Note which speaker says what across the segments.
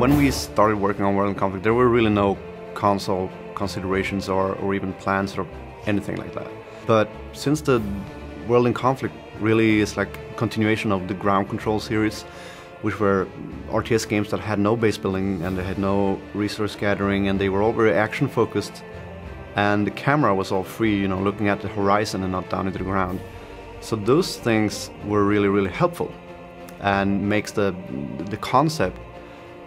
Speaker 1: When we started working on World in Conflict, there were really no console considerations or even plans or anything like that. But since the World in Conflict really is like a continuation of the Ground Control series, which were RTS games that had no base building and they had no resource gathering, and they were all very action focused, and the camera was all free, you know, looking at the horizon and not down into the ground. So those things were really, really helpful and makes the concept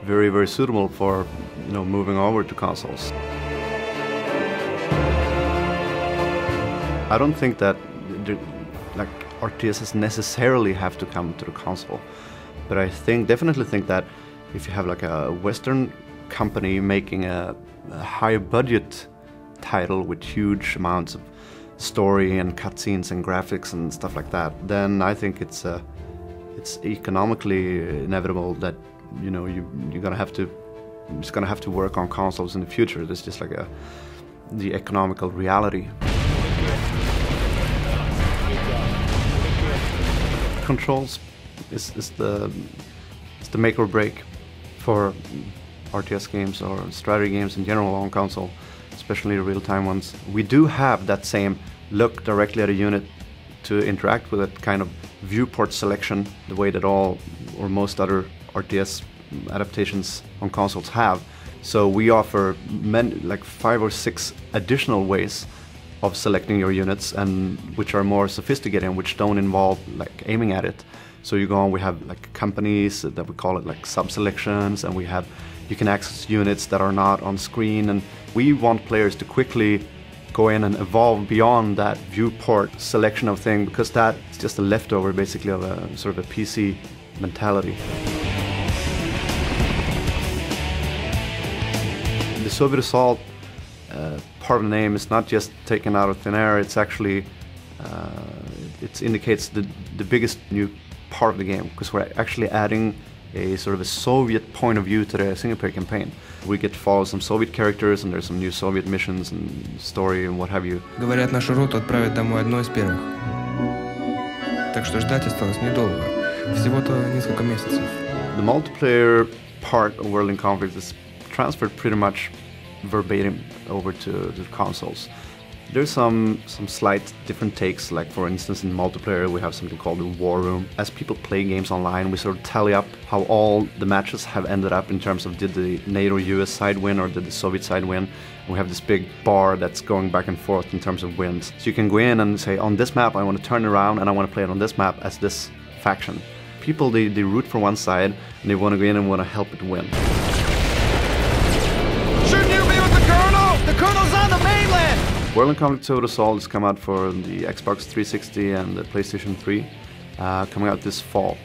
Speaker 1: very, very suitable for, you know, moving over to consoles. I don't think that like RTSs necessarily have to come to the console, but I definitely think that if you have like a Western company making a high budget title with huge amounts of story and cutscenes and graphics and stuff like that, then I think it's economically inevitable that, you know, you're gonna have to work on consoles in the future. That's just like the economical reality. Controls is the make or break for RTS games or strategy games in general on console, especially the real-time ones. We do have that same look directly at a unit to interact with it, kind of viewport selection, the way that all or most other RTS adaptations on consoles have. So we offer like 5 or 6 additional ways of selecting your units, and which are more sophisticated and which don't involve like aiming at it. So you go on, we have like companies that we call it like sub-selections, and you can access units that are not on screen, and we want players to quickly go in and evolve beyond that viewport selection of thing, because that is just a leftover basically of a sort of a PC mentality. The Soviet Assault part of the name is not just taken out of thin air. It's actually it indicates the biggest new part of the game, because we're actually adding a sort of a Soviet point of view to the single-player campaign. We get to follow some Soviet characters, and there's some new Soviet missions and story and what have you.
Speaker 2: Говорят, нашу роту отправят домой одной из первых. Так что ждать осталось недолго. Всего-то несколько месяцев.
Speaker 1: The multiplayer part of World in Conflict is transferred pretty much verbatim over to the consoles. There's some slight different takes, like for instance in multiplayer we have something called the War Room. As people play games online, we sort of tally up how all the matches have ended up in terms of did the NATO-US side win or did the Soviet side win. And we have this big bar that's going back and forth in terms of wins. So you can go in and say, on this map I want to turn around and I want to play it on this map as this faction. People, they root for one side and they want to go in and want to help it win.
Speaker 3: The Colonel's on the mainland!
Speaker 1: World in Conflict Soviet Assault has come out for the Xbox 360 and the PlayStation 3, coming out this fall.